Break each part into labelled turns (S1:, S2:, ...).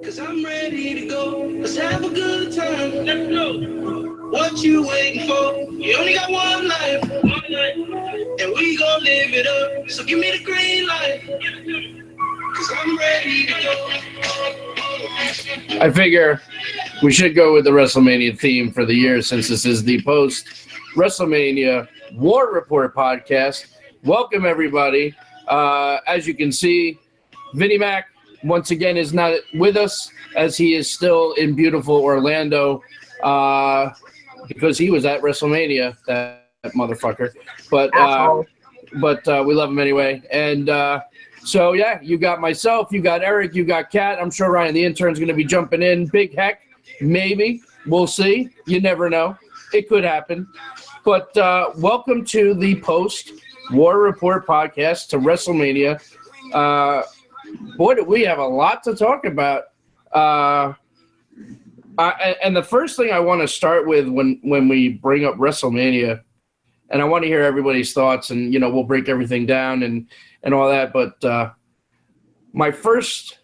S1: Cause I'm ready to go. Let's have a good time. Let's go. What you waiting for? You only got one life. And we gon' live it up. So give me the green light. Cause I'm ready to go. I figure we should go with the WrestleMania theme for the year since this is the post WrestleMania War Report podcast. Welcome, everybody. As you can see, Vinnie Mac once again is not with us as he is still in beautiful Orlando because he was at WrestleMania, that motherfucker. But we love him anyway. And so, yeah, you got myself, you got Eric, you got Kat. I'm sure Ryan the intern's going to be jumping in. Big Heck, maybe. We'll see. You never know. It could happen. But welcome to the post-War Report podcast to WrestleMania. Boy, do we have a lot to talk about. And the first thing I want to start with when we bring up WrestleMania, and I want to hear everybody's thoughts, and, we'll break everything down and all that. But my first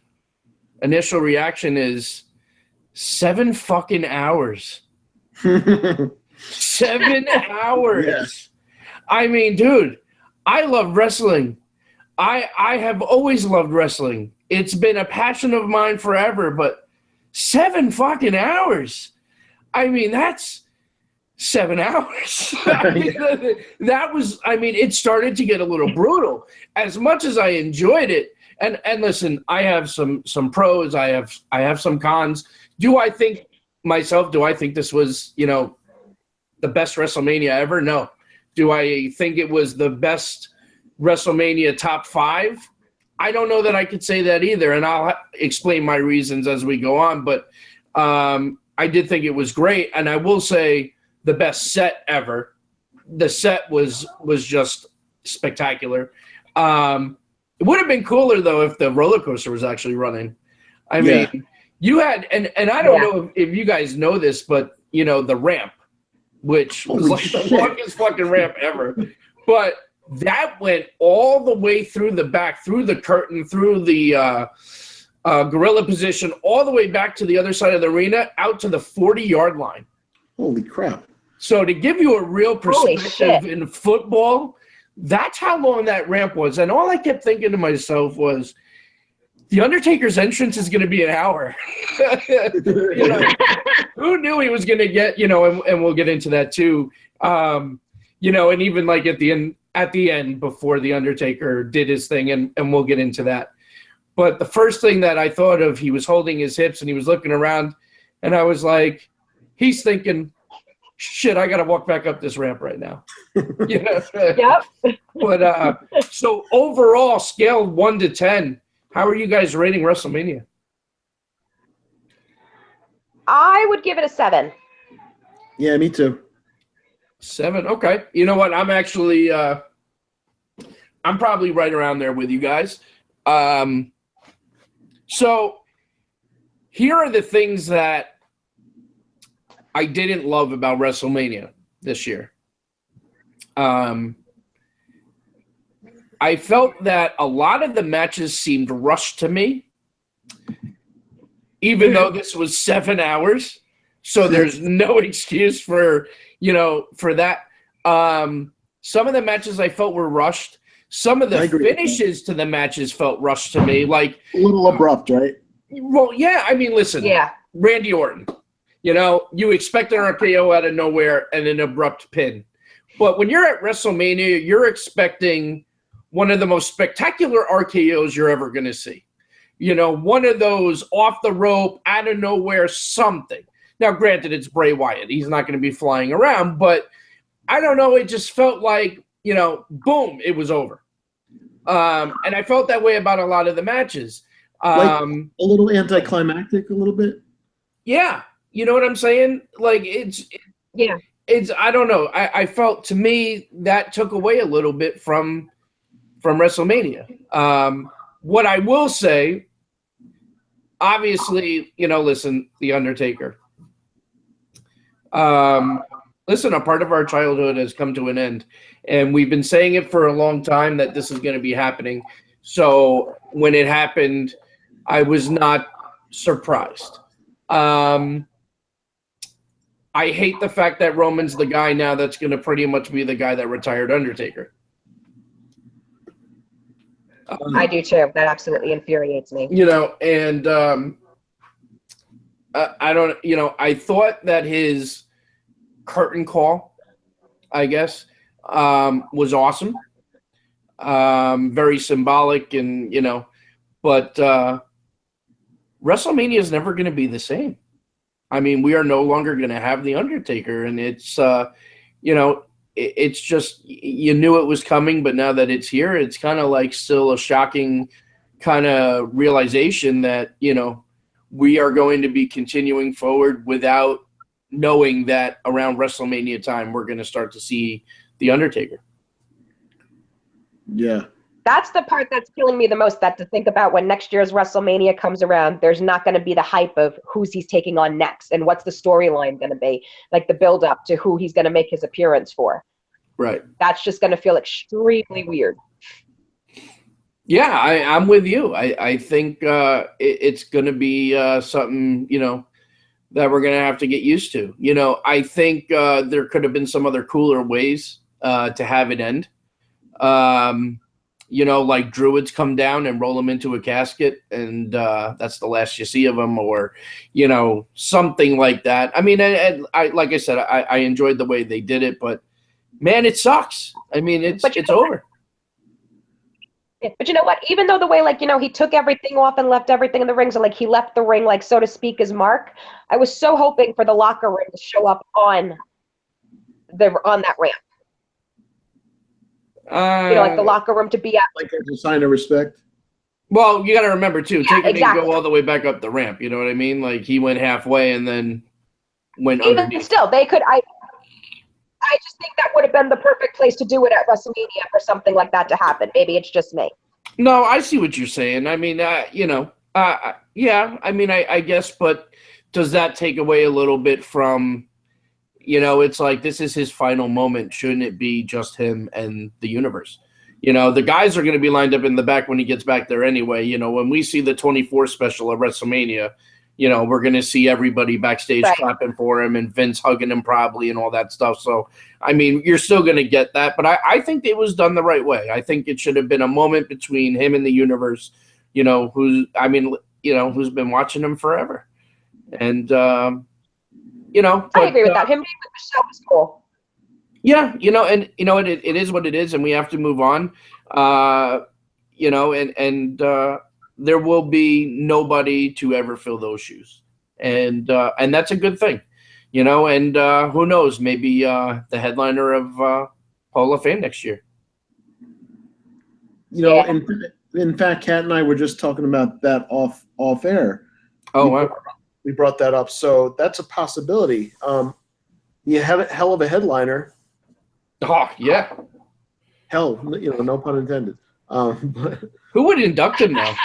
S1: initial reaction is 7 fucking hours. 7 hours. Yeah. I mean, dude, I love wrestling. I have always loved wrestling. It's been a passion of mine forever, but 7 fucking hours. I mean, that's 7 hours. It started to get a little brutal. As much as I enjoyed it, and listen, I have some pros, I have some cons. Do I think this was, the best WrestleMania ever? No. Do I think it was the best WrestleMania top 5? I don't know that I could say that either, and I'll explain my reasons as we go on. But I did think it was great, and I will say the best set ever. The set was just spectacular. It would have been cooler though if the roller coaster was actually running. I mean, you had, and I don't know if you guys know this, but the ramp, which was like the longest fucking ramp ever, but that went all the way through the back, through the curtain, through the gorilla position, all the way back to the other side of the arena, out to the 40-yard line.
S2: Holy crap.
S1: So to give you a real perspective in football, that's how long that ramp was. And all I kept thinking to myself was, The Undertaker's entrance is going to be an hour. Who knew he was going to get, and we'll get into that too. And even like at the end before The Undertaker did his thing, and we'll get into that. But the first thing that I thought of, he was holding his hips and he was looking around, and I was like, he's thinking, shit, I got to walk back up this ramp right now.
S3: Yep.
S1: But so overall, scale 1 to 10, how are you guys rating WrestleMania?
S3: I would give it a 7.
S2: Yeah, me too.
S1: 7, okay. You know what? I'm actually, I'm probably right around there with you guys. So here are the things that I didn't love about WrestleMania this year. I felt that a lot of the matches seemed rushed to me, even though this was 7 hours. So there's no excuse for that. Some of the matches I felt were rushed. Some of the finishes to the matches felt rushed to me. Like
S2: a little abrupt, right?
S1: Well, yeah. I mean, listen.
S3: Yeah.
S1: Randy Orton. You expect an RKO out of nowhere and an abrupt pin. But when you're at WrestleMania, you're expecting one of the most spectacular RKOs you're ever going to see. One of those off the rope, out of nowhere, something. Now, granted, it's Bray Wyatt. He's not going to be flying around, but I don't know. It just felt like, boom, it was over. And I felt that way about a lot of the matches.
S2: Like a little anticlimactic, a little bit?
S1: Yeah. You know what I'm saying? Like, I don't know. I felt, to me, that took away a little bit from WrestleMania. What I will say, obviously, listen, The Undertaker. Listen, a part of our childhood has come to an end, and we've been saying it for a long time that this is going to be happening. So when it happened, I was not surprised. I hate the fact that Roman's the guy now that's going to pretty much be the guy that retired Undertaker.
S3: I do too. That absolutely infuriates me.
S1: You know, and I don't, you know, I thought that his curtain call, I guess, was awesome. Very symbolic and, you know, but WrestleMania is never going to be the same. I mean, we are no longer going to have The Undertaker, and it's, you know, it's just, you knew it was coming, but now that it's here, it's kind of like still a shocking kind of realization that, you know, we are going to be continuing forward without knowing that around WrestleMania time, we're going to start to see The Undertaker.
S2: Yeah.
S3: That's the part that's killing me the most, that to think about when next year's WrestleMania comes around, there's not going to be the hype of who's he's taking on next and what's the storyline going to be, like the build up to who he's going to make his appearance for.
S1: Right.
S3: That's just going to feel extremely weird.
S1: Yeah, I'm with you. I think it's going to be something, you know, that we're going to have to get used to. You know, I think there could have been some other cooler ways to have it end. You know, like Druids come down and roll him into a casket, and that's the last you see of him, or, you know, something like that. I mean, I like I said, I enjoyed the way they did it, but man, it sucks. I mean, it's over.
S3: But you know what? Even though the way, like, you know, he took everything off and left everything in the ring, so like he left the ring, like, so to speak, as Mark, I was so hoping for the locker room to show up on that ramp. You know, like the locker room to be at.
S2: Like as a sign of respect.
S1: Well, you got to remember too,
S3: Yeah,
S1: Taker
S3: exactly.
S1: didn't go all the way back up the ramp. You know what I mean? Like he went halfway and then went
S3: Even
S1: underneath.
S3: still, they could. I just think that would have been the perfect place to do it at WrestleMania for something like that to happen. Maybe it's just me.
S1: No, I see what you're saying. I mean, you know, yeah. I mean, I guess, but does that take away a little bit from, you know, it's like this is his final moment. Shouldn't it be just him and the universe? You know, the guys are going to be lined up in the back when he gets back there anyway. You know, when we see the 24 special at WrestleMania, you know, we're going to see everybody backstage clapping for him and Vince hugging him probably and all that stuff. So, I mean, you're still going to get that. But I think it was done the right way. I think it should have been a moment between him and the universe, you know, who's been watching him forever. And, you know.
S3: I agree with that. Him being with Michelle was cool.
S1: Yeah, you know, and, you know, it is what it is, and we have to move on. You know, and there will be nobody to ever fill those shoes. And that's a good thing, you know, and who knows, maybe the headliner of Hall of Fame next year.
S2: You know, in fact, Kat and I were just talking about that off air.
S1: Oh, wow.
S2: We brought that up. So that's a possibility. You have a hell of a headliner.
S1: Oh, yeah.
S2: Hell, you know, no pun intended. But
S1: who would induct him now?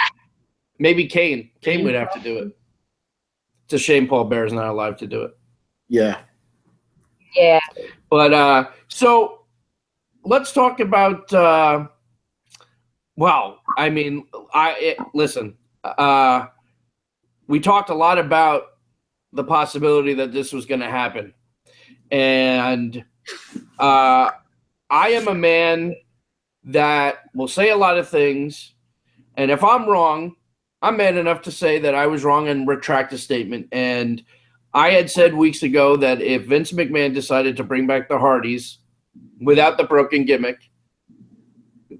S1: Maybe Kane. Kane would have to do it. It's a shame Paul Bear's not alive to do it.
S2: Yeah.
S3: Yeah.
S1: But so let's talk about. Well, I mean, listen. We talked a lot about the possibility that this was going to happen, and I am a man that will say a lot of things, and if I'm wrong, I'm man enough to say that I was wrong and retract a statement. And I had said weeks ago that if Vince McMahon decided to bring back the Hardys without the broken gimmick,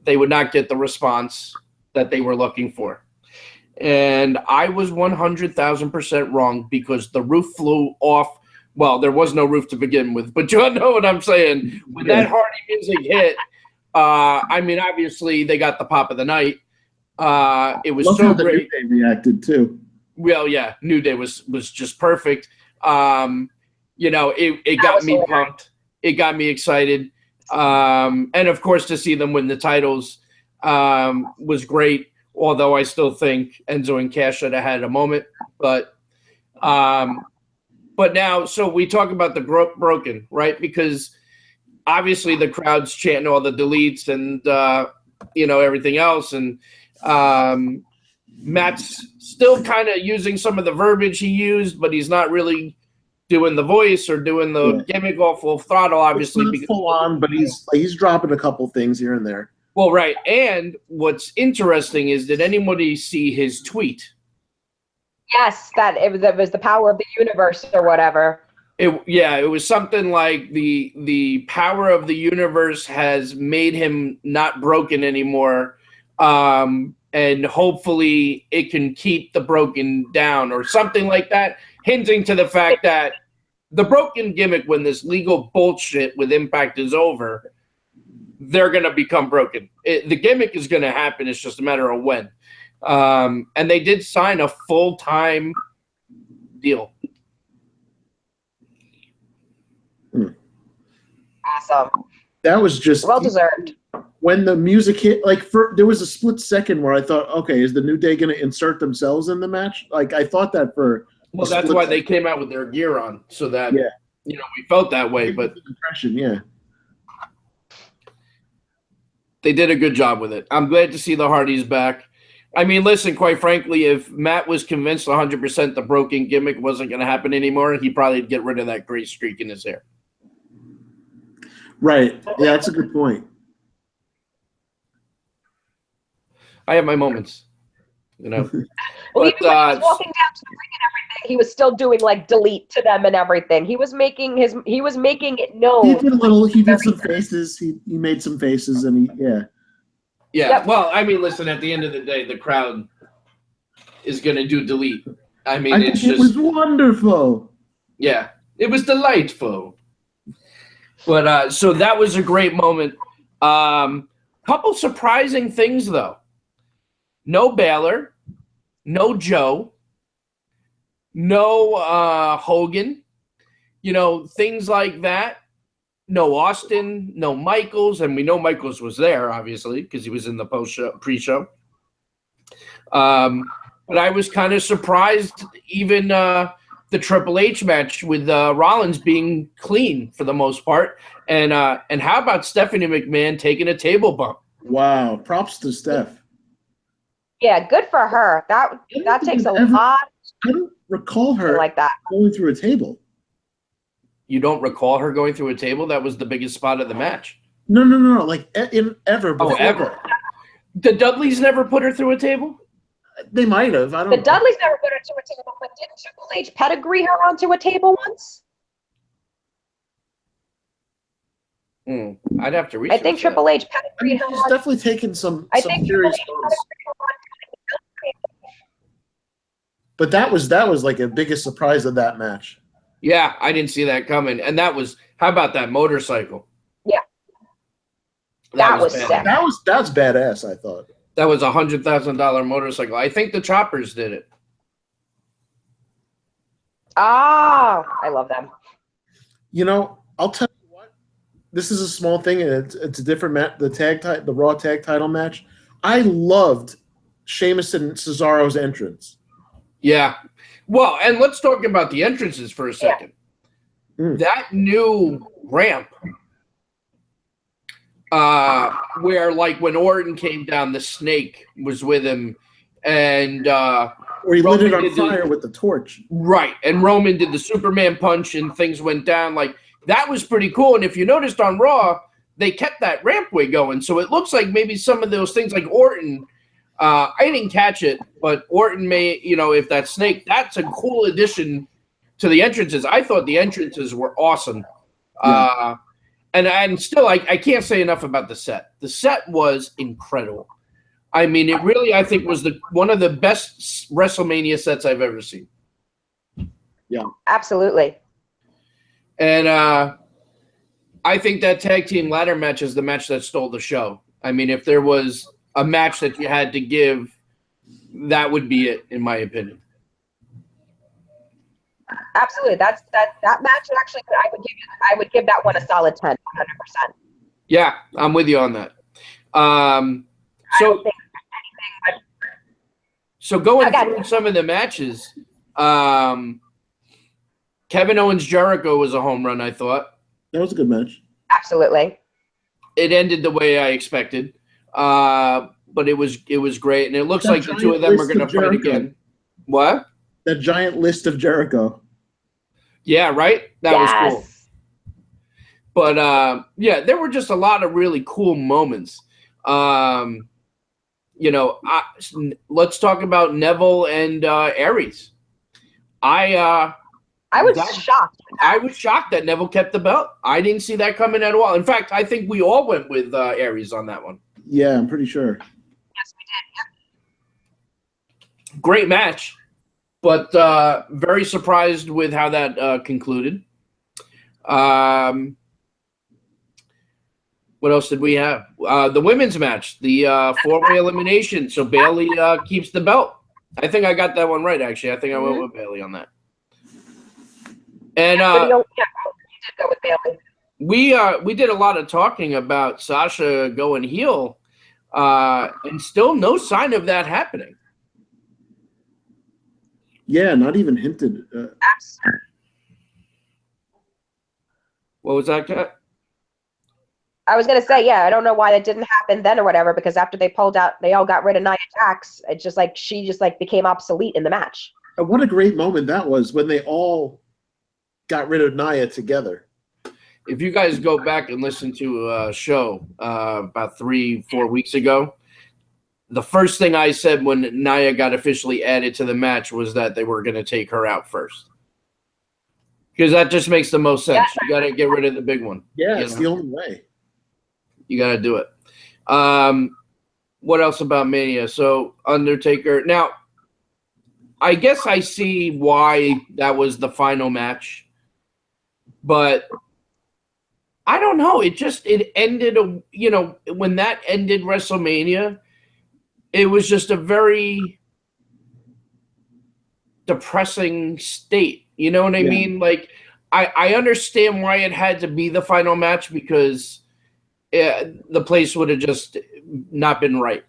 S1: they would not get the response that they were looking for. And I was 100,000% wrong because the roof flew off. Well, there was no roof to begin with, but you know what I'm saying. When that Hardy music hit, I mean, obviously they got the pop of the night. It was
S2: love
S1: so
S2: how the
S1: great.
S2: New Day reacted too.
S1: Well, yeah, New Day was just perfect. You know, it got me pumped. It got me excited. And of course, to see them win the titles was great. Although I still think Enzo and Cash should have had a moment, but now, so we talk about the broken, right? Because obviously the crowd's chanting all the deletes and you know, everything else, and Matt's still kind of using some of the verbiage he used, but he's not really doing the voice or doing the gimmick all full throttle, obviously.
S2: It's not full on, but he's dropping a couple things here and there.
S1: Well, right. And what's interesting is, did anybody see his tweet?
S3: Yes, that it was the power of the universe or whatever.
S1: It was something like the power of the universe has made him not broken anymore, and hopefully it can keep the broken down or something like that, hinting to the fact that the broken gimmick, when this legal bullshit with Impact is over, they're going to become broken. The gimmick is going to happen. It's just a matter of when. And they did sign a full-time deal.
S3: Awesome.
S2: That was just
S3: well deserved.
S2: When the music hit, like there was a split second where I thought, okay, is the New Day going to insert themselves in the match? Like I thought that for.
S1: Well, that's why they came out with their gear on, so that we felt that way. But
S2: impression,
S1: they did a good job with it. I'm glad to see the Hardys back. I mean, listen, quite frankly, if Matt was convinced 100% the broken gimmick wasn't going to happen anymore, he'd probably get rid of that gray streak in his hair.
S2: Right. Yeah, that's a good point.
S1: I have my moments,
S3: Well,
S1: but
S3: even when he was walking down to the ring and everything, he was still doing like delete to them and everything. He was making it known.
S2: He did some faces. He made some faces, and
S1: Yeah. Yep. Well, I mean, listen, at the end of the day, the crowd is going to do delete. I mean,
S2: it was wonderful.
S1: Yeah, it was delightful. But so that was a great moment. Couple surprising things, though. No Baylor, no Joe, no Hogan, things like that. No Austin, no Michaels, and we know Michaels was there, obviously, because he was in the pre-show. But I was kind of surprised, even the Triple H match with Rollins being clean for the most part. And how about Stephanie McMahon taking a table bump?
S2: Wow, props to Steph.
S3: Yeah, good for her. That takes a lot.
S2: I don't recall her
S3: like that
S2: going through a table.
S1: You don't recall her going through a table? That was the biggest spot of the match.
S2: No. Like ever before.
S1: Oh, ever. The Dudleys never put her through a table?
S2: They might have. I don't know.
S3: The Dudleys never put her through a table, but didn't Triple H pedigree her onto a table once?
S1: I'd have to research
S3: I think Triple H pedigree her.
S2: He's definitely taken some serious photos. But that was like a biggest surprise of that match.
S1: Yeah, I didn't see that coming. And that was, how about that motorcycle?
S3: Yeah. That was sick.
S2: That's badass, I thought.
S1: That was $100,000 motorcycle. I think the Choppers did it.
S3: Ah, I love them.
S2: I'll tell you what. This is a small thing, and it's a different match. The Raw tag title match. I loved Sheamus and Cesaro's entrance.
S1: Yeah. Well, and let's talk about the entrances for a second. Yeah. That new ramp, where like when Orton came down, the snake was with him, and
S2: or he lit it on fire with the torch.
S1: Right, and Roman did the Superman punch, and things went down. Like that was pretty cool. And if you noticed on Raw, they kept that rampway going, so it looks like maybe some of those things, like Orton. I didn't catch it, but Orton may, if that snake, that's a cool addition to the entrances. I thought the entrances were awesome. Yeah. And still, I can't say enough about the set. The set was incredible. I mean, it really, I think, was one of the best WrestleMania sets I've ever seen.
S2: Yeah.
S3: Absolutely.
S1: And I think that tag team ladder match is the match that stole the show. I mean, if there was a match that you had to give, that would be it, in my opinion.
S3: Absolutely. That match actually, I would give that one a solid 10, 100%.
S1: Yeah, I'm with you on that. So going through some of the matches, Kevin Owens Jericho was a home run, I thought.
S2: That was a good match.
S3: Absolutely.
S1: It ended the way I expected. but it was great, and it looks
S2: That
S1: like the two of them are
S2: giant
S1: going to
S2: list of
S1: fight
S2: Jericho.
S1: again. What?
S2: That giant list of Jericho.
S1: Yeah, right. That was cool.
S3: Yes.
S1: But yeah, there were just a lot of really cool moments. You know, let's talk about Neville and Aries.
S3: I was shocked.
S1: I was shocked that Neville kept the belt. I didn't see that coming at all. In fact, I think we all went with Aries on that one.
S2: Yeah, I'm pretty sure.
S3: Yes, we did.
S1: Great match, but very surprised with how that concluded. What else did we have? The women's match, the 4-way elimination. So Bailey keeps the belt. I think I got that one right, actually. I think I went with Bailey on that. And
S3: you did go with Bailey.
S1: we did a lot of talking about Sasha going heel, and still no sign of that happening.
S2: Yeah, not even hinted.
S1: What was that, Kat?
S3: I was gonna say, yeah, I don't know why that didn't happen then or whatever, because after they pulled out, they all got rid of Nia Jax. It's just like she just like became obsolete in the match.
S2: What a great moment that was when they all got rid of Nia together.
S1: If you guys go back and listen to a show about 3-4 weeks ago, the first thing I said when Nia got officially added to the match was that they were going to take her out first. Because that just makes the most sense. You got to get rid of the big one.
S2: Yeah, it's the only way.
S1: You got to do it. What else about Mania? So Undertaker. Now, I guess I see why that was the final match. But I don't know. It ended, when that ended WrestleMania, it was just a very depressing state. You know what I mean? Like, I understand why it had to be the final match because the place would have just not been right.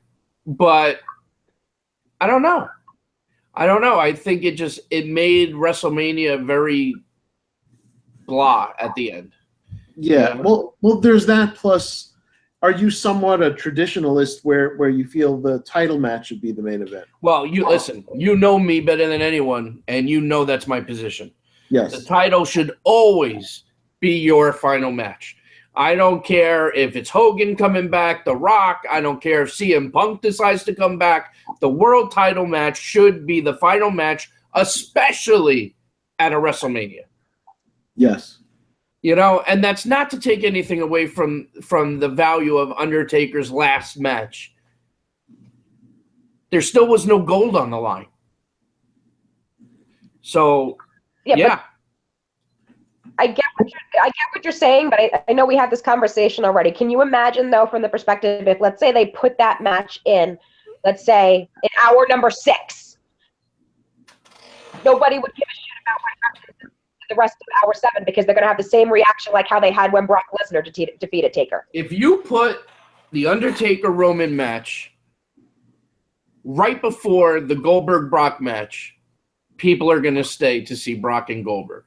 S1: But I don't know. I think it made WrestleMania very blah at the end.
S2: Yeah. Well, there's that. Plus, are you somewhat a traditionalist where you feel the title match should be the main event?
S1: Well, listen, you know me better than anyone, and you know that's my position.
S2: Yes.
S1: The title should always be your final match. I don't care if it's Hogan coming back, The Rock. I don't care if CM Punk decides to come back. The world title match should be the final match, especially at a WrestleMania.
S2: Yes.
S1: And that's not to take anything away from the value of Undertaker's last match. There still was no gold on the line. So, yeah.
S3: I get what you're saying, but I know we had this conversation already. Can you imagine, though, from the perspective, if let's say they put that match in, let's say, in hour number 6, nobody would give a shit about what happened the rest of hour 7 because they're going to have the same reaction like how they had when Brock Lesnar defeated Taker.
S1: If you put the Undertaker-Roman match right before the Goldberg-Brock match, people are going to stay to see Brock and Goldberg.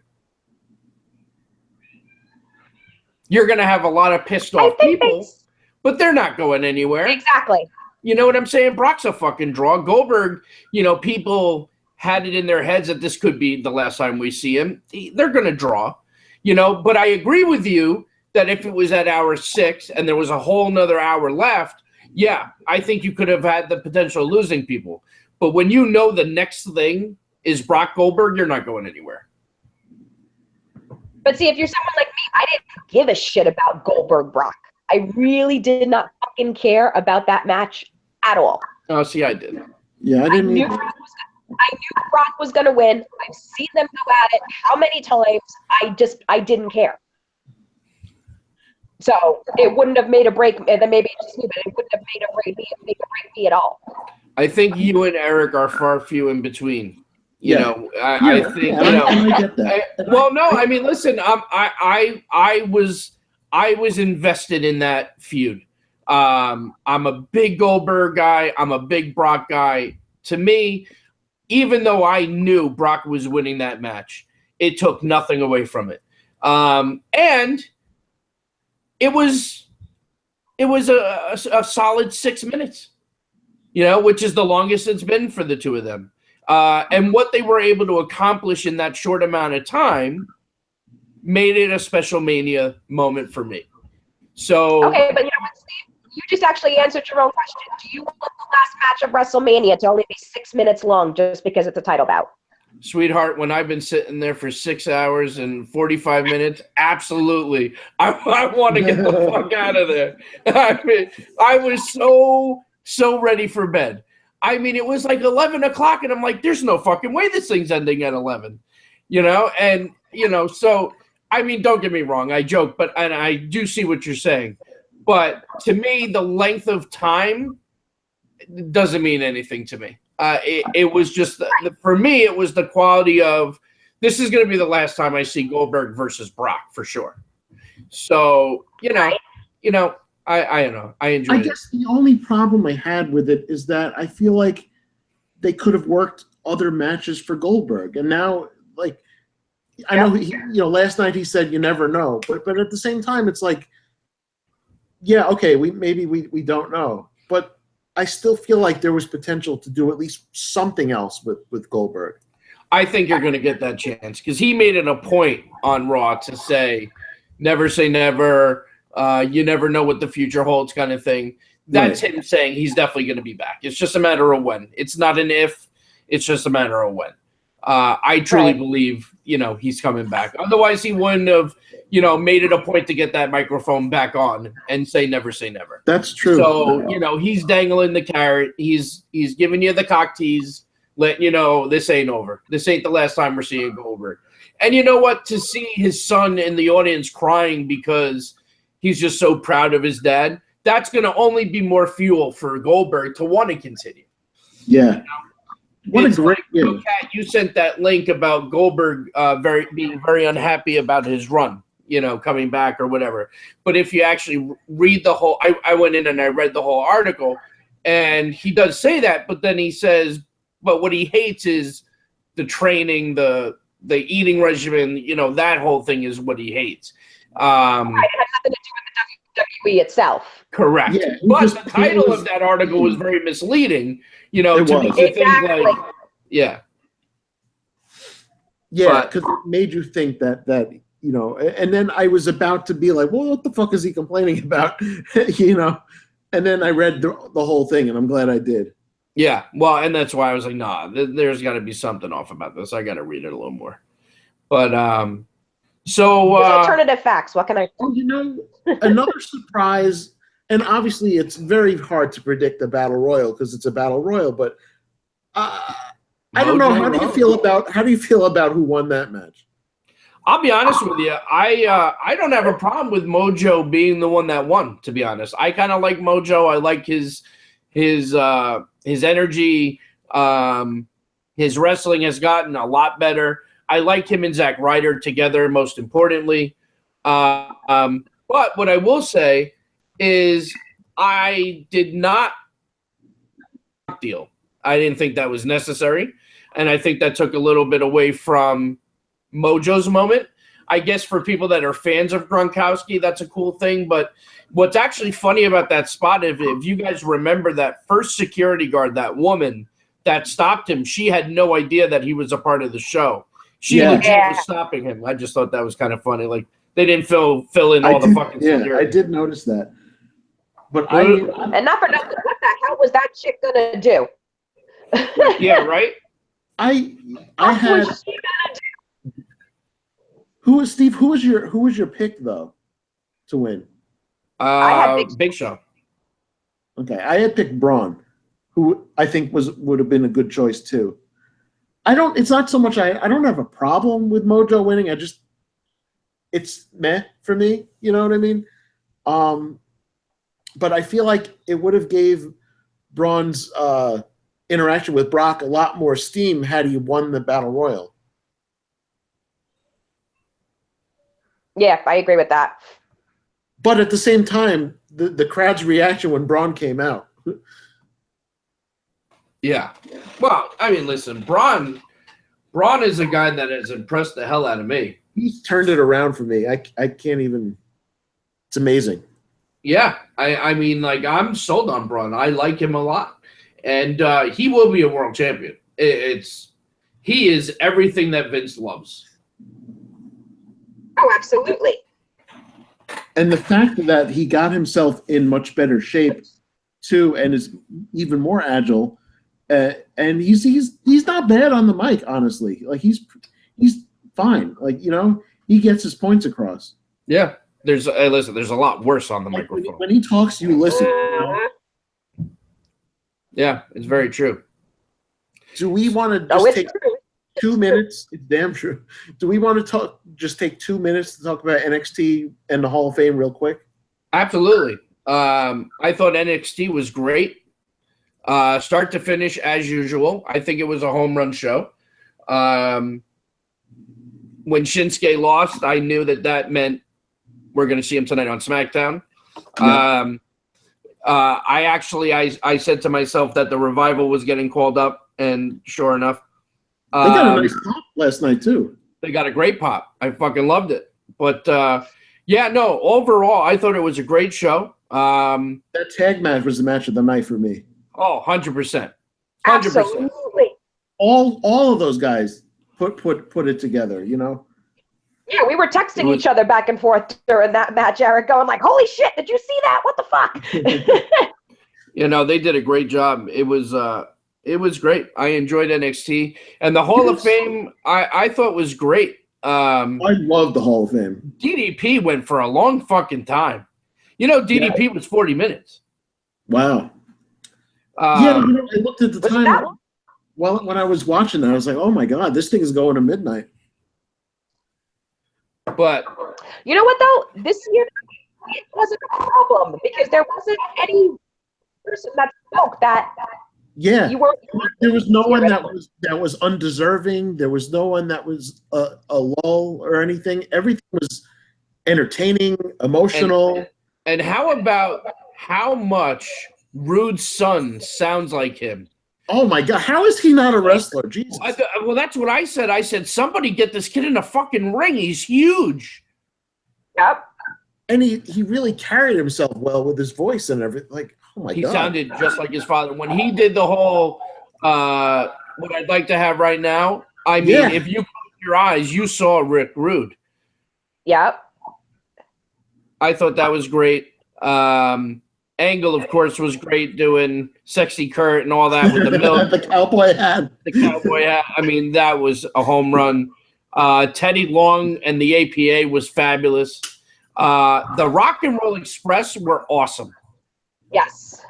S1: You're going to have a lot of pissed off people, but they're not going anywhere.
S3: Exactly.
S1: You know what I'm saying? Brock's a fucking draw. Goldberg, people had it in their heads that this could be the last time we see him. They're going to draw, but I agree with you that if it was at hour 6 and there was a whole nother hour left, yeah, I think you could have had the potential of losing people. But when the next thing is Brock Goldberg, you're not going anywhere.
S3: But see, if you're someone like me, I didn't give a shit about Goldberg Brock. I really did not fucking care about that match at all.
S1: Oh, see, I did.
S2: Yeah, I didn't.
S3: I knew Brock was going to win. I've seen them go at it how many times. I didn't care. So it wouldn't have made a break. Then maybe it's just me, but it wouldn't have made a break me at all.
S1: I think you and Eric are far few in between. I think.
S2: I get that.
S1: Well, no, I mean, listen, I was invested in that feud. I'm a big Goldberg guy. I'm a big Brock guy. To me, even though I knew Brock was winning that match, it took nothing away from it. And it was a solid 6 minutes. which is the longest it's been for the two of them. And what they were able to accomplish in that short amount of time made it a special Mania moment for me. So
S3: okay, but you know what, Steve? You just actually answered your own question. Do you want the last match of WrestleMania to only be 6 minutes long just because it's a title bout?
S1: Sweetheart, when I've been sitting there for 6 hours and 45 minutes, absolutely. I want to get the fuck out of there. I mean, I was so ready for bed. I mean, it was like 11 o'clock, and I'm like, there's no fucking way this thing's ending at 11. And, so, I mean, don't get me wrong. I joke, and I do see what you're saying. But to me, the length of time doesn't mean anything to me. It was just, for me, it was the quality of, this is going to be the last time I see Goldberg versus Brock, for sure. So, I don't know. I enjoyed it.
S2: I guess the only problem I had with it is that I feel like they could have worked other matches for Goldberg. And now, like, I know last night he said you never know. But at the same time, it's like, yeah, okay, we don't know. But I still feel like there was potential to do at least something else with Goldberg.
S1: I think you're going to get that chance because he made it a point on Raw to say, never say never, you never know what the future holds kind of thing. That's him saying he's definitely going to be back. It's just a matter of when. It's not an if, it's just a matter of when. I truly believe, he's coming back. Otherwise, he wouldn't have, made it a point to get that microphone back on and say never say never.
S2: That's true.
S1: So, he's dangling the carrot. He's giving you the cock tease, letting you know this ain't over. This ain't the last time we're seeing Goldberg. And you know what? To see his son in the audience crying because he's just so proud of his dad, that's going to only be more fuel for Goldberg to want to continue.
S2: Yeah. What a great
S1: game. Kat, you sent that link about Goldberg being very unhappy about his run, coming back or whatever. But if you actually read the whole, I went in and I read the whole article, and he does say that, but then he says, but what he hates is the training, the eating regimen, that whole thing is what he hates.
S3: It has nothing to do with the WWE itself.
S1: Correct. Yeah, but the title of that article was very misleading, to make you think like, yeah.
S2: Yeah, because it made you think that, and then I was about to be like, well, what the fuck is he complaining about? And then I read the whole thing, and I'm glad I did.
S1: Yeah, well, and that's why I was like, nah, there's got to be something off about this. I got to read it a little more. But, so
S3: alternative facts. What can I?
S2: Another surprise, and obviously it's very hard to predict the battle royal because it's a battle royal. But I don't know. How do you feel about who won that match?
S1: I'll be honest with you. I don't have a problem with Mojo being the one that won. To be honest, I kind of like Mojo. I like his energy. His wrestling has gotten a lot better. I like him and Zack Ryder together, most importantly. But what I will say is I did not deal. I didn't think that was necessary. And I think that took a little bit away from Mojo's moment. I guess for people that are fans of Gronkowski, that's a cool thing. But what's actually funny about that spot, if you guys remember that first security guard, that woman that stopped him, she had no idea that he was a part of the show. She legit was stopping him. I just thought that was kind of funny. Like, they didn't fill in all the fucking security.
S2: Yeah, I did notice that. But
S3: and not for nothing, what the hell was that chick gonna do?
S1: Yeah, right?
S2: I had. Who was Steve? Who was your pick though to win?
S3: I had
S1: Big Show.
S2: Okay, I had picked Braun, who I think would have been a good choice too. It's not so much I don't have a problem with Mojo winning. It's meh for me. You know what I mean? But I feel like it would have gave Braun's interaction with Brock a lot more steam had he won the Battle Royal.
S3: Yeah, I agree with that.
S2: But at the same time, the crowd's reaction when Braun came out.
S1: Yeah. Well, I mean, listen, Braun is a guy that has impressed the hell out of me.
S2: He's turned it around for me. I can't even. It's amazing.
S1: Yeah. I mean, like, I'm sold on Braun. I like him a lot. and he will be a world champion. He is everything that Vince loves.
S3: Oh, absolutely.
S2: And the fact that he got himself in much better shape too, and is even more agile, and he's not bad on the mic, honestly. Like he's fine. Like, you know, he gets his points across.
S1: Yeah, there's a lot worse on the
S2: Like
S1: microphone.
S2: when he talks, you listen. You know?
S1: Yeah, it's very true.
S2: Do we want to just take 2 minutes? It's damn true. Do we want to just take 2 minutes to talk about NXT and the Hall of Fame real quick?
S1: Absolutely. I thought NXT was great. Start to finish as usual. I think it was a home run show. When Shinsuke lost, I knew that meant we're going to see him tonight on SmackDown. Yeah. I said to myself that the Revival was getting called up, and sure enough.
S2: They got a nice pop last night, too.
S1: They got a great pop. I fucking loved it. But, overall, I thought it was a great show.
S2: That tag match was the match of the night for me.
S1: Oh, 100%. 100%.
S3: Absolutely.
S2: All of those guys put it together, you know?
S3: Yeah, we were texting each other back and forth during that match, Eric, going like, holy shit, did you see that? What the fuck?
S1: You know, they did a great job. It was great. I enjoyed NXT. And the Hall of Fame, I thought was great.
S2: I love the Hall of Fame.
S1: DDP went for a long fucking time. You know, DDP was 40 minutes.
S2: Wow. I looked at the time. Well, when I was watching that, I was like, oh my God, this thing is going to midnight.
S1: But
S3: you know what, though? This year, it wasn't a problem because there wasn't any person that spoke that.
S2: Yeah, there was no one that was undeserving. There was no one that was a lull or anything. Everything was entertaining, emotional.
S1: And how about how much Rude's son sounds like him?
S2: Oh my God, how is he not a wrestler? Jesus.
S1: Well, that's what I said. I said, somebody get this kid in a fucking ring. He's huge.
S3: Yep.
S2: And he really carried himself well with his voice and everything. Like, oh my God.
S1: He sounded just like his father. When he did the whole what I'd like to have right now, I mean, if you close your eyes, you saw Rick Rude.
S3: Yep.
S1: I thought that was great. Angle, of course, was great doing Sexy Kurt and all that with the milk.
S2: The cowboy hat.
S1: The cowboy hat. I mean, that was a home run. Teddy Long and the APA was fabulous. The Rock and Roll Express were awesome.
S3: Yes.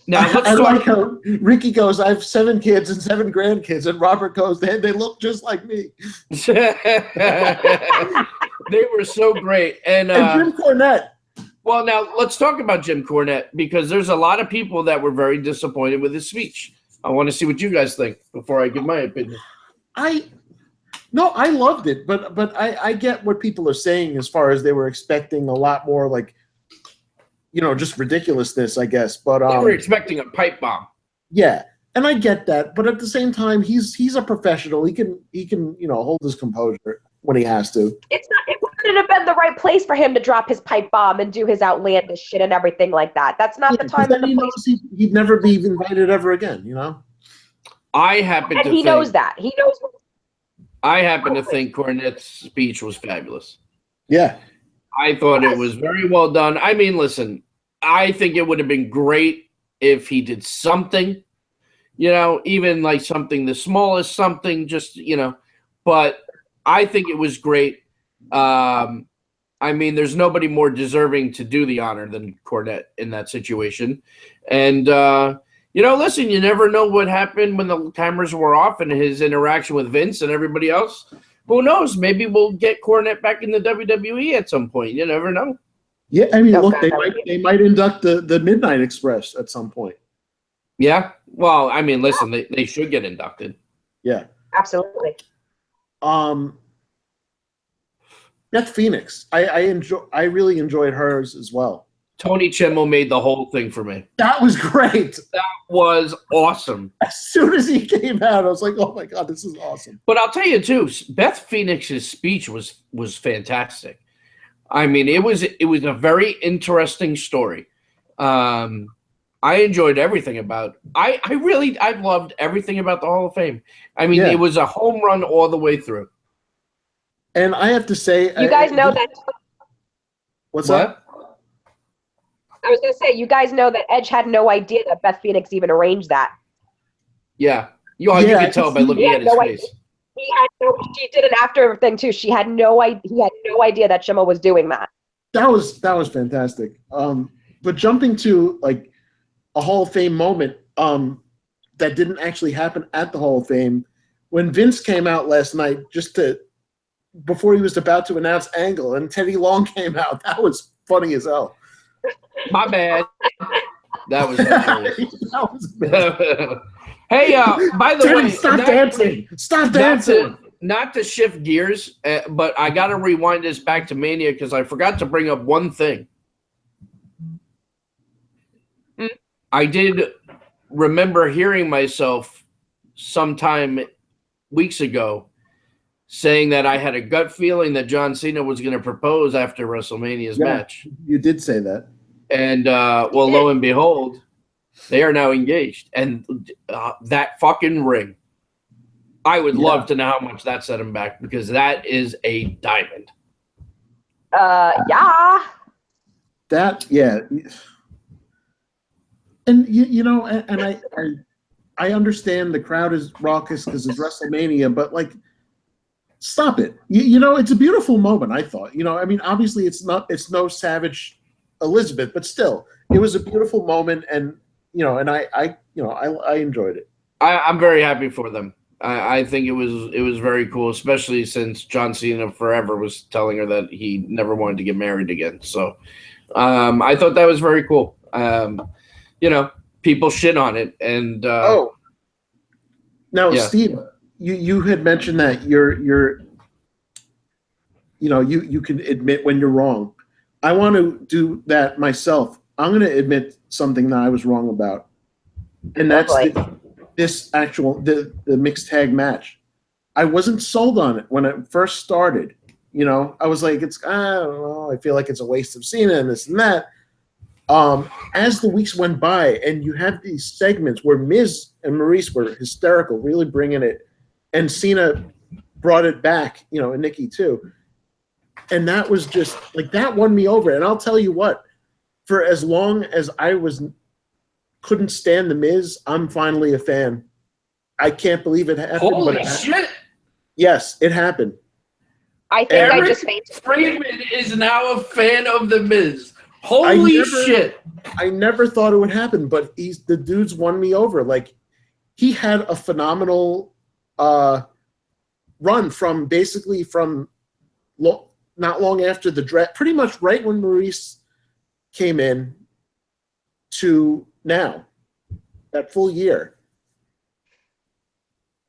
S1: Now let's
S2: I
S1: talk.
S2: like how Ricky goes, I have 7 kids and 7 grandkids, and Robert goes, they look just like me.
S1: They were so great. And
S2: Jim Cornette.
S1: Well, now let's talk about Jim Cornette, because there's a lot of people that were very disappointed with his speech. I want to see what you guys think before I give my opinion.
S2: I loved it, but I get what people are saying as far as they were expecting a lot more, like, you know, just ridiculousness, I guess. But
S1: they were expecting a pipe bomb.
S2: Yeah, and I get that, but at the same time, he's a professional. He can hold his composure when he has to.
S3: It wouldn't have been the right place for him to drop his pipe bomb and do his outlandish shit and everything like that. That's not the time and the place.
S2: He'd never be invited ever again, you know?
S1: I happen to think...
S3: he knows that. He knows...
S1: I happen to think Cornette's speech was fabulous.
S2: Yeah.
S1: I thought it was very well done. I mean, listen, I think it would have been great if he did something, you know, even like something, the smallest something, just, you know, but I think it was great. I mean, there's nobody more deserving to do the honor than Cornette in that situation. And, you know, listen, you never know what happened when the cameras were off and his interaction with Vince and everybody else. Who knows? Maybe we'll get Cornette back in the WWE at some point. You never know.
S2: Yeah, I mean, look, they might induct the Midnight Express at some point.
S1: Yeah. Well, I mean, listen, they should get inducted.
S2: Yeah.
S3: Absolutely.
S2: Beth Phoenix. I really enjoyed hers as well.
S1: Tony Chimmel made the whole thing for me.
S2: That was great.
S1: That was awesome.
S2: As soon as he came out, I was like, oh my God, this is awesome.
S1: But I'll tell you too, Beth Phoenix's speech was fantastic. I mean, it was a very interesting story. I enjoyed everything about. I loved everything about the Hall of Fame. I mean, it was a home run all the way through.
S2: And I have to say,
S3: you guys know that.
S2: What's up?
S3: I was going to say, you guys know that Edge had no idea that Beth Phoenix even arranged that.
S1: Yeah, you can tell by looking at his face.
S3: She did an after thing too. He had no idea that Shimmer was doing that.
S2: That was fantastic. But jumping to like a Hall of Fame moment that didn't actually happen at the Hall of Fame, when Vince came out last night before he was about to announce Angle, and Teddy Long came out. That was funny as hell.
S1: My bad. That was hilarious.
S2: That was
S1: Hey, by the
S2: Teddy,
S1: way,
S2: stop dancing.
S1: Not to shift gears, but I got to rewind this back to Mania because I forgot to bring up one thing. I did remember hearing myself sometime weeks ago saying that I had a gut feeling that John Cena was going to propose after WrestleMania's match.
S2: You did say that.
S1: And, well, lo and behold, they are now engaged. And that fucking ring, I would love to know how much that set him back because that is a diamond.
S3: Yeah.
S2: And you know, and I understand the crowd is raucous because it's WrestleMania, but like, stop it. You know, it's a beautiful moment. I thought. You know, I mean, obviously, it's no Savage Elizabeth, but still, it was a beautiful moment, and you know, and I enjoyed it.
S1: I'm very happy for them. I think it was very cool, especially since John Cena forever was telling her that he never wanted to get married again. So I thought that was very cool. You know, people shit on it, and
S2: Steve, you had mentioned that you can admit when you're wrong. I want to do that myself. I'm going to admit something that I was wrong about, and that's the mixed tag match. I wasn't sold on it when it first started. You know, I was like, I don't know. I feel like it's a waste of Cena and this and that. As the weeks went by, and you had these segments where Miz and Maurice were hysterical, really bringing it, and Cena brought it back, you know, and Nikki too. And that was just like that won me over. And I'll tell you what, for as long as I couldn't stand the Miz, I'm finally a fan. I can't believe it happened.
S1: Holy shit!
S2: Yes, it happened.
S3: I think
S1: Eric
S3: I just made
S1: Freeman is now a fan of the Miz. Holy shit!
S2: I never thought it would happen, but the dude's won me over. Like, he had a phenomenal run from not long after the draft, pretty much right when Maurice came in to now, that full year.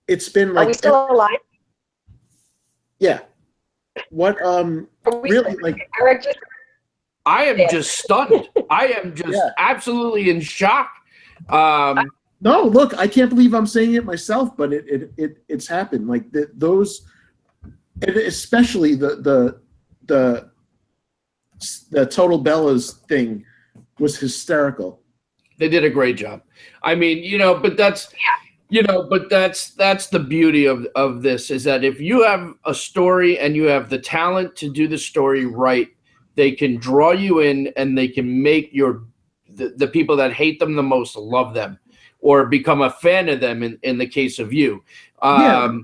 S2: It's been like.
S3: Are we still alive?
S2: Yeah. What really like
S3: Eric just.
S1: I am just stunned. I am just absolutely in shock.
S2: No, look, I can't believe I'm saying it myself, but it's happened. Like those, and especially the Total Bellas thing was hysterical.
S1: They did a great job. I mean, you know, but that's the beauty of this is that if you have a story and you have the talent to do the story right, they can draw you in and they can make the people that hate them the most love them or become a fan of them in the case of you. I've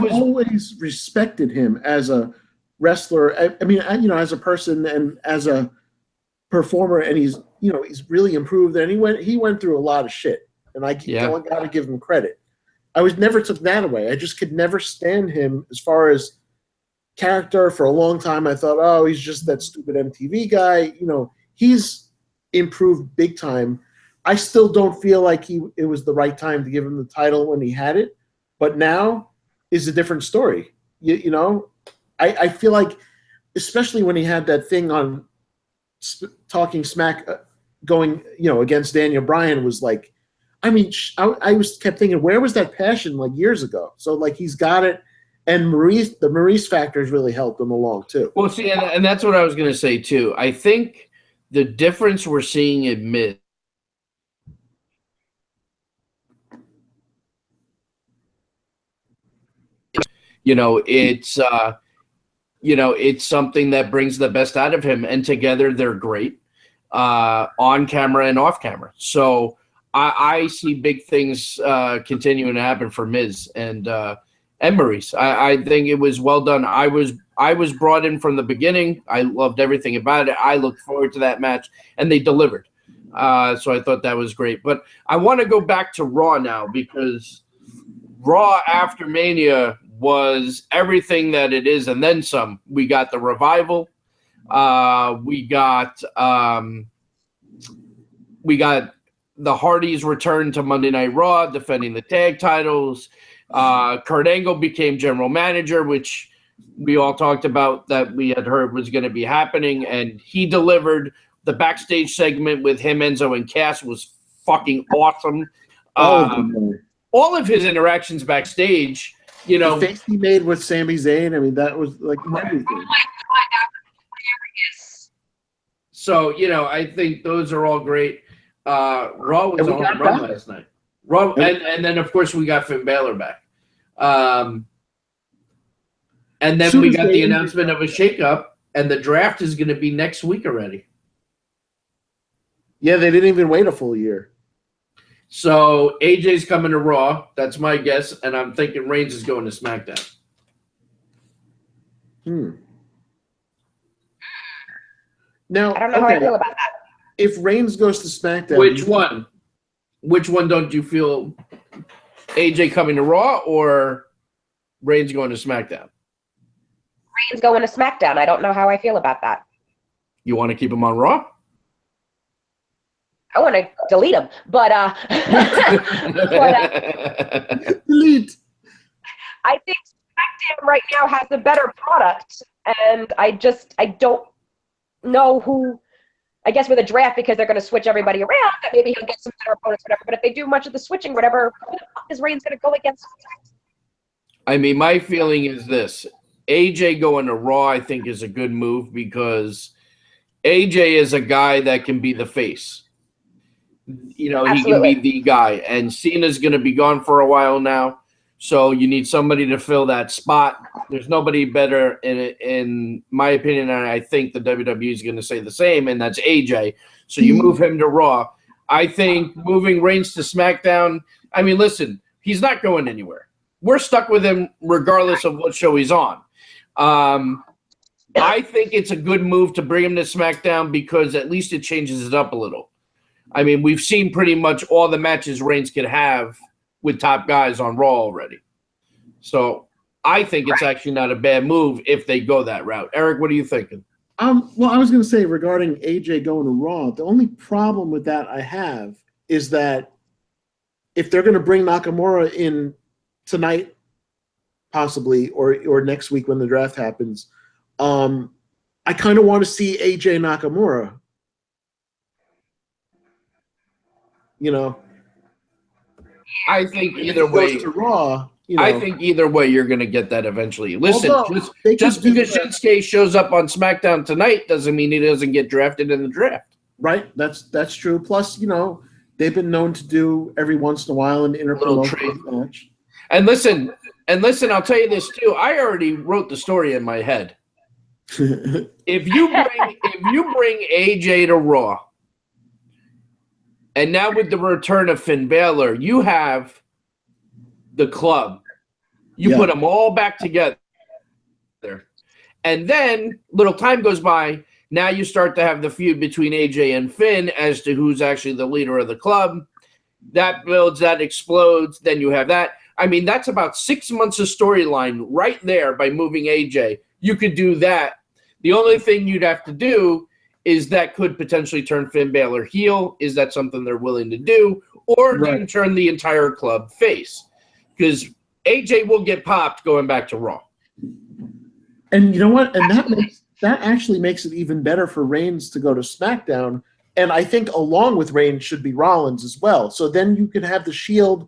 S2: always respected him as a wrestler. I mean, you know, as a person and as a performer, and he's really improved. And he went through a lot of shit, and I got to give him credit. I never took that away. I just could never stand him as far as character. For a long time, I thought, oh, he's just that stupid MTV guy. You know, he's improved big time. I still don't feel like it was the right time to give him the title when he had it, but now is a different story. You know, I feel like, especially when he had that thing on Talking Smack going, you know, against Daniel Bryan, was like, I mean, I kept thinking, where was that passion like years ago? So like he's got it. And the Maurice factor has really helped him along too.
S1: Well, see, and that's what I was going to say too. I think the difference we're seeing in Miz it's something that brings the best out of him, and together they're great on camera and off camera. So I see big things continuing to happen for Miz and Maurice. I think it was well done. I was brought in from the beginning. I loved everything about it. I looked forward to that match, and they delivered. So I thought that was great. But I want to go back to Raw now, because Raw after Mania was everything that it is and then some. We got the revival. We got the Hardys return to Monday Night Raw, defending the tag titles. Kurt Angle became general manager, which we all talked about that we had heard was going to be happening, and he delivered. The backstage segment with him, Enzo, and Cass was fucking awesome. All of his interactions backstage,
S2: the face he made with Sami Zayn, I mean, that was like everything.
S1: So, I think those are all great. Raw was on home run last night. Raw, and then, of course, we got Finn Balor back. And then we got the announcement of a shakeup, and the draft is going to be next week already.
S2: Yeah, they didn't even wait a full year.
S1: So AJ's coming to Raw. That's my guess, and I'm thinking Reigns is going to SmackDown.
S2: Now,
S3: I don't know how I feel about that.
S2: If Reigns goes to SmackDown,
S1: Which one? Which one don't you feel? AJ coming to Raw or Reigns going to SmackDown?
S3: Reigns going to SmackDown. I don't know how I feel about that.
S1: You want to keep him on Raw?
S3: I want to delete him, but
S2: delete.
S3: I think SmackDown right now has a better product, and I don't know who. I guess with a draft, because they're going to switch everybody around, that maybe he'll get some better opponents, whatever. But if they do much of the switching, whatever, who the fuck is Reigns going to go against?
S1: I mean, my feeling is this: AJ going to Raw, I think, is a good move, because AJ is a guy that can be the face. He can be the guy, and Cena's going to be gone for a while now, so you need somebody to fill that spot. There's nobody better, in my opinion, and I think the WWE is going to say the same, and that's AJ. So you move him to Raw. I think moving Reigns to SmackDown, I mean, listen, he's not going anywhere. We're stuck with him regardless of what show he's on. I think it's a good move to bring him to SmackDown, because at least it changes it up a little. I mean, we've seen pretty much all the matches Reigns could have with top guys on Raw already. So I think it's actually not a bad move if they go that route. Eric, what are you thinking?
S2: Well, I was going to say, regarding AJ going to Raw, the only problem with that I have is that if they're going to bring Nakamura in tonight, possibly, or next week when the draft happens, I kind of want to see AJ Nakamura.
S1: I think either way,
S2: to Raw,
S1: I think either way you're going to get that eventually. Listen, just
S2: do
S1: because Shinsuke shows up on SmackDown tonight doesn't mean he doesn't get drafted in the draft.
S2: Right, that's true. Plus, they've been known to do every once in a while an interpromotional match.
S1: And listen, I'll tell you this too. I already wrote the story in my head. If you bring AJ to Raw, and now with the return of Finn Balor, you have the club. You put them all back together. And then little time goes by. Now you start to have the feud between AJ and Finn as to who's actually the leader of the club. That builds, that explodes. Then you have that. I mean, that's about 6 months of storyline right there by moving AJ. You could do that. The only thing you'd have to do is that could potentially turn Finn Balor heel. Is that something they're willing to do? Or do you turn the entire club face? Because AJ will get popped going back to Raw.
S2: And you know what? And that actually makes it even better for Reigns to go to SmackDown. And I think along with Reigns should be Rollins as well. So then you could have the Shield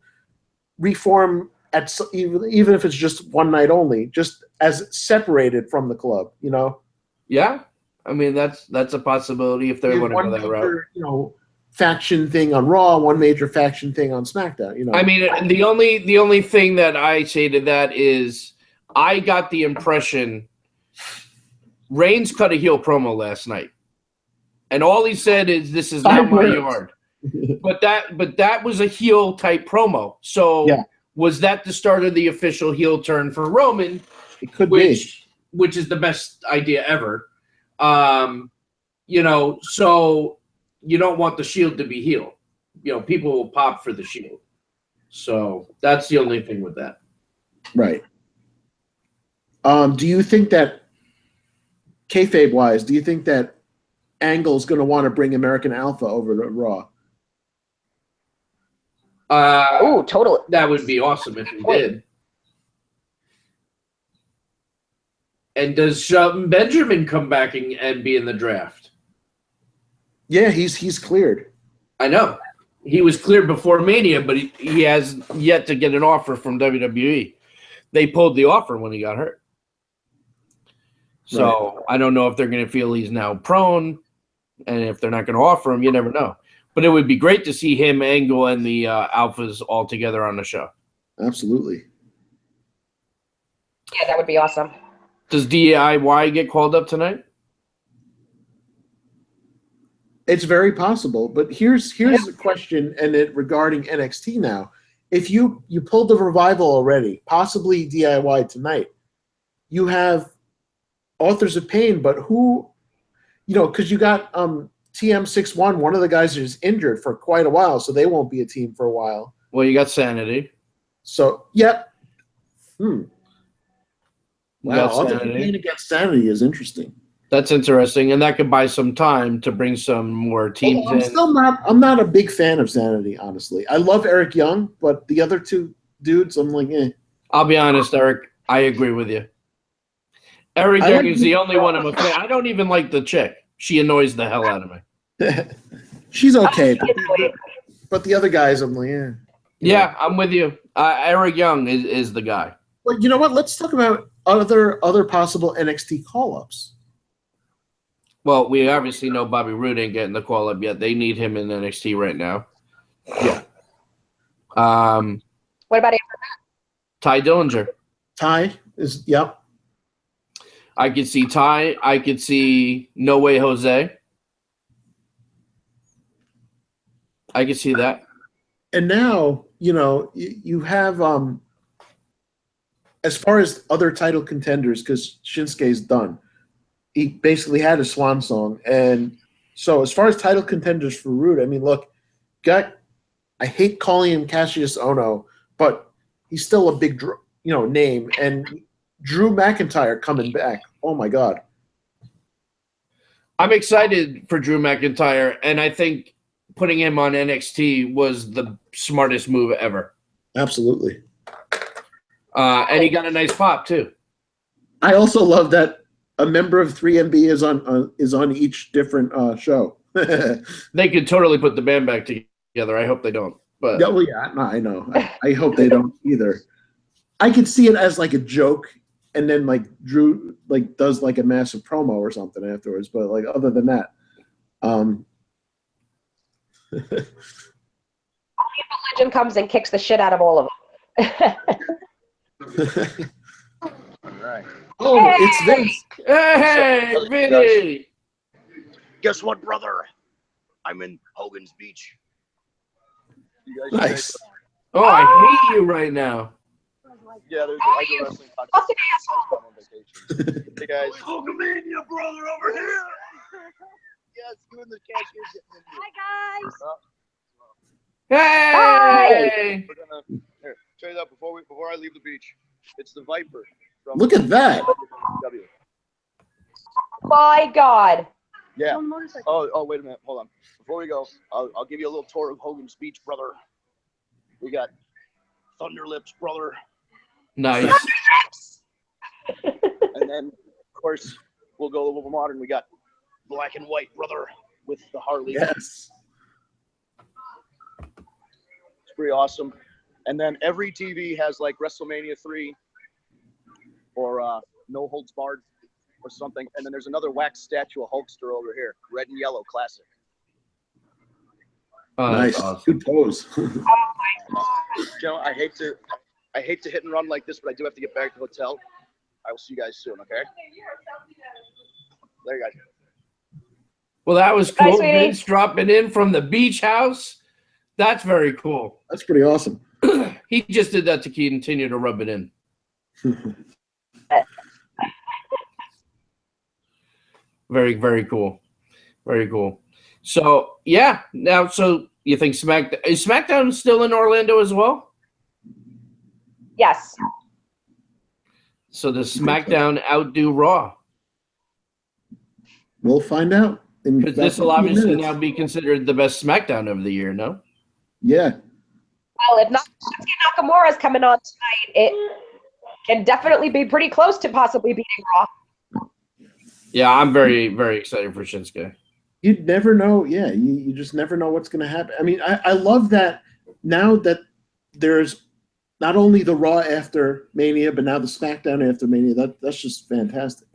S2: reform even if it's just one night only, just as separated from the club,
S1: Yeah. I mean, that's a possibility if they're going to go that route.
S2: Faction thing on Raw, one major faction thing on SmackDown.
S1: I mean, the only thing that I say to that is, I got the impression Reigns cut a heel promo last night, and all he said is, "This is not my yard." But that was a heel type promo. So
S2: Yeah.
S1: was that the start of the official heel turn for Roman?
S2: It could be.
S1: Which is the best idea ever. You know, so you don't want the Shield to be heel. You know, people will pop for the Shield. So that's the only thing with that.
S2: Right. Do you think that, kayfabe-wise, do you think that Angle's going to want to bring American Alpha over to Raw?
S3: Oh, totally.
S1: That would be awesome if he did. And does Shelton Benjamin come back and be in the draft?
S2: Yeah, he's cleared.
S1: I know. He was cleared before Mania, but he has yet to get an offer from WWE. They pulled the offer when he got hurt. So right. I don't know if they're going to feel he's now prone, and if they're not going to offer him, you never know. But it would be great to see him, Angle, and the Alphas all together on the show.
S2: Absolutely.
S3: Yeah, that would be awesome.
S1: Does DIY get called up tonight?
S2: It's very possible, but here's the question, and it regarding NXT now. If you pulled the Revival already, possibly DIY tonight, you have Authors of Pain, but who, you know, because you got TM61, one of the guys is injured for quite a while, so they won't be a team for a while.
S1: Well, you got Sanity.
S2: So, yep. Wow, Authors of Pain against Sanity is interesting.
S1: That's interesting, and that could buy some time to bring some more teams in.
S2: I'm not a big fan of Sanity, honestly. I love Eric Young, but the other two dudes, I'm like, eh.
S1: I'll be honest, Eric. I agree with you. Eric Young is the only one I'm a fan. I don't even like the chick. She annoys the hell out of me.
S2: She's okay, but the other guys, I'm like, eh.
S1: Yeah, I'm with you. Eric Young is the guy.
S2: Well, you know what? Let's talk about other possible NXT call-ups.
S1: Well, we obviously know Bobby Roode ain't getting the call up yet. They need him in NXT right now.
S2: Yeah.
S3: What about after that?
S1: Ty Dillinger.
S2: Ty is, yep.
S1: I could see Ty. I could see No Way Jose. I could see that.
S2: And now, you know, you have, as far as other title contenders, because Shinsuke's done. He basically had a swan song. And so as far as title contenders for Roode, I mean, look, I hate calling him Cassius Ohno, but he's still a big, name. And Drew McIntyre coming back. Oh, my God.
S1: I'm excited for Drew McIntyre, and I think putting him on NXT was the smartest move ever.
S2: Absolutely.
S1: And he got a nice pop, too.
S2: I also love that a member of 3MB is on each different show.
S1: They could totally put the band back together. I hope they don't. But
S2: yeah, well, yeah, no, I know. I hope they don't either. I could see it as like a joke, and then like Drew like does like a massive promo or something afterwards. But like other than that,
S3: only if the legend comes and kicks the shit out of all of them.
S4: All right.
S2: Oh, hey! It's Vince.
S1: Hey, Vinny.
S4: Guess what, brother? I'm in Hogan's Beach.
S2: You guys nice.
S1: Oh, I hate you right now.
S4: Yeah, I go wrestling podcast on vacation. Hey, guys. Hulkamania, brother, over here. Yes, you and the cashier getting in here.
S3: Hi, guys.
S1: Hey.
S4: We're gonna tell you that before I leave the beach. It's the Viper.
S2: Look at that.
S3: My God.
S4: Yeah. Oh, wait a minute. Hold on. Before we go, I'll give you a little tour of Hogan's Beach, brother. We got Thunder Lips, brother.
S1: Nice.
S4: And then, of course, we'll go a little modern. We got Black and White, brother, with the Harley.
S2: Yes.
S4: It's pretty awesome. And then every TV has like WrestleMania 3 or No Holds Barred or something. And then there's another wax statue of Hulkster over here. Red and yellow, classic.
S2: Nice. Awesome. Good pose.
S4: I hate to hit and run like this, but I do have to get back to the hotel. I will see you guys soon. Okay. There you guys.
S1: Well, that was
S3: Bye,
S1: cool.
S3: sweetie.
S1: Vince dropping in from the beach house. That's very cool.
S2: That's pretty awesome.
S1: He just did that to continue to rub it in. Very, very cool. Very cool. So, yeah. Now, so you think is SmackDown still in Orlando as well?
S3: Yes.
S1: So does SmackDown outdo Raw?
S2: We'll find out.
S1: Because this will obviously now be considered the best SmackDown of the year, no?
S2: Yeah.
S3: Well, if not, Shinsuke Nakamura's coming on tonight. It can definitely be pretty close to possibly beating Raw.
S1: Yeah, I'm very, very excited for Shinsuke.
S2: You'd never know. Yeah, you just never know what's going to happen. I mean, I love that now that there's not only the Raw after Mania, but now the SmackDown after Mania. That's just fantastic.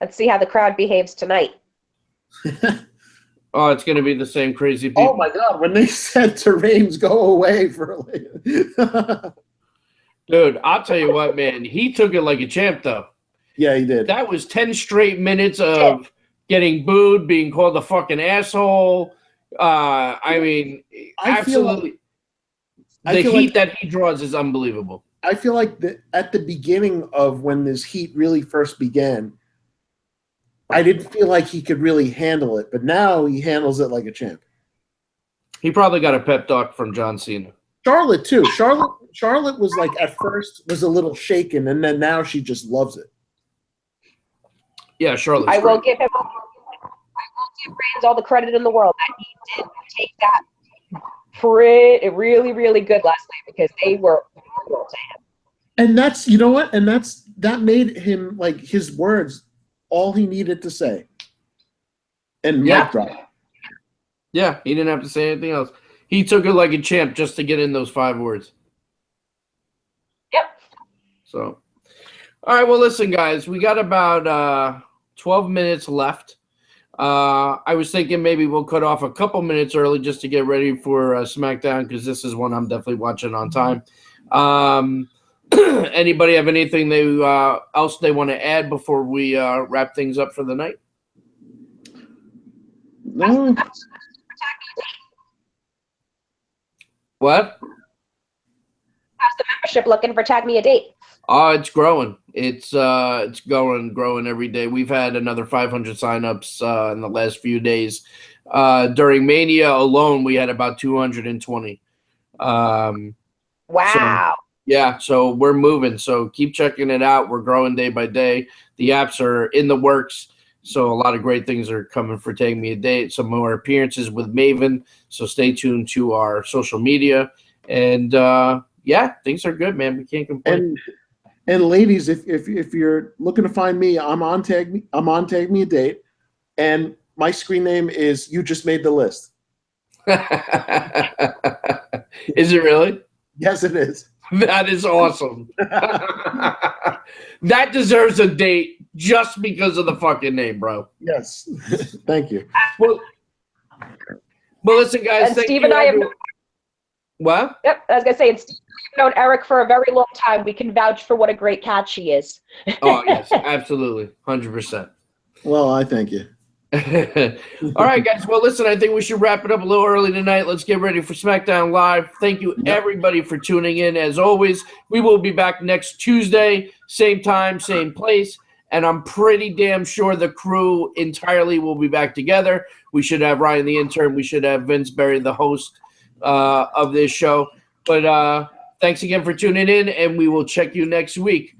S3: Let's see how the crowd behaves tonight.
S1: Oh, it's going to be the same crazy people.
S2: Oh my God! When they said to Reigns, "Go away for a later."
S1: Dude, I'll tell you what, man. He took it like a champ, though.
S2: Yeah, he did.
S1: That was 10 straight minutes of getting booed, being called a fucking asshole. I mean, absolutely. The heat that he draws is unbelievable.
S2: I feel like at the beginning of when this heat really first began, I didn't feel like he could really handle it, but now he handles it like a champ.
S1: He probably got a pep talk from John Cena.
S2: Charlotte too. Charlotte was like at first was a little shaken, and then now she just loves it.
S1: Yeah, Charlotte's
S3: I will
S1: great.
S3: give Reigns all the credit in the world that he did take that really, really good last night because they were horrible to him.
S2: And that's, you know what? And that made him, like, his words all he needed to say. And mic drop.
S1: Yeah, he didn't have to say anything else. He took it like a champ just to get in those 5 words.
S3: Yep.
S1: So, all right, well, listen, guys, we got about 12 minutes left. I was thinking maybe we'll cut off a couple minutes early just to get ready for SmackDown because this is one I'm definitely watching on time. Anybody have anything else they want to add before we wrap things up for the night?
S2: No.
S1: What?
S3: How's the membership looking for Tag Me a Date?
S1: Oh, it's growing. It's growing every day. We've had another 500 signups in the last few days. During Mania alone, we had about 220.
S3: Wow.
S1: So we're moving. So keep checking it out. We're growing day by day. The apps are in the works. So a lot of great things are coming for Take Me a Date. Some more appearances with Maven. So stay tuned to our social media. And things are good, man. We can't complain.
S2: And ladies, if you're looking to find me, I'm on Tag Me a Date, and my screen name is You Just Made the List.
S1: Is it really?
S2: Yes, it is.
S1: That is awesome. That deserves a date just because of the fucking name, bro.
S2: Yes. Thank you.
S1: Well, listen, guys.
S3: And Steve and I have known,
S1: what?
S3: Yep, I was gonna say, and Steve and I have known Eric for a very long time. We can vouch for what a great catch he is.
S1: Oh yes, absolutely, 100%.
S2: Well, I thank you.
S1: All right, guys. Well, listen, I think we should wrap it up a little early tonight. Let's get ready for SmackDown Live. Thank you, everybody, for tuning in. As always, we will be back next Tuesday, same time, same place. And I'm pretty damn sure the crew entirely will be back together. We should have Ryan the intern. We should have Vince Berry, the host of this show. But thanks again for tuning in, and we will check you next week.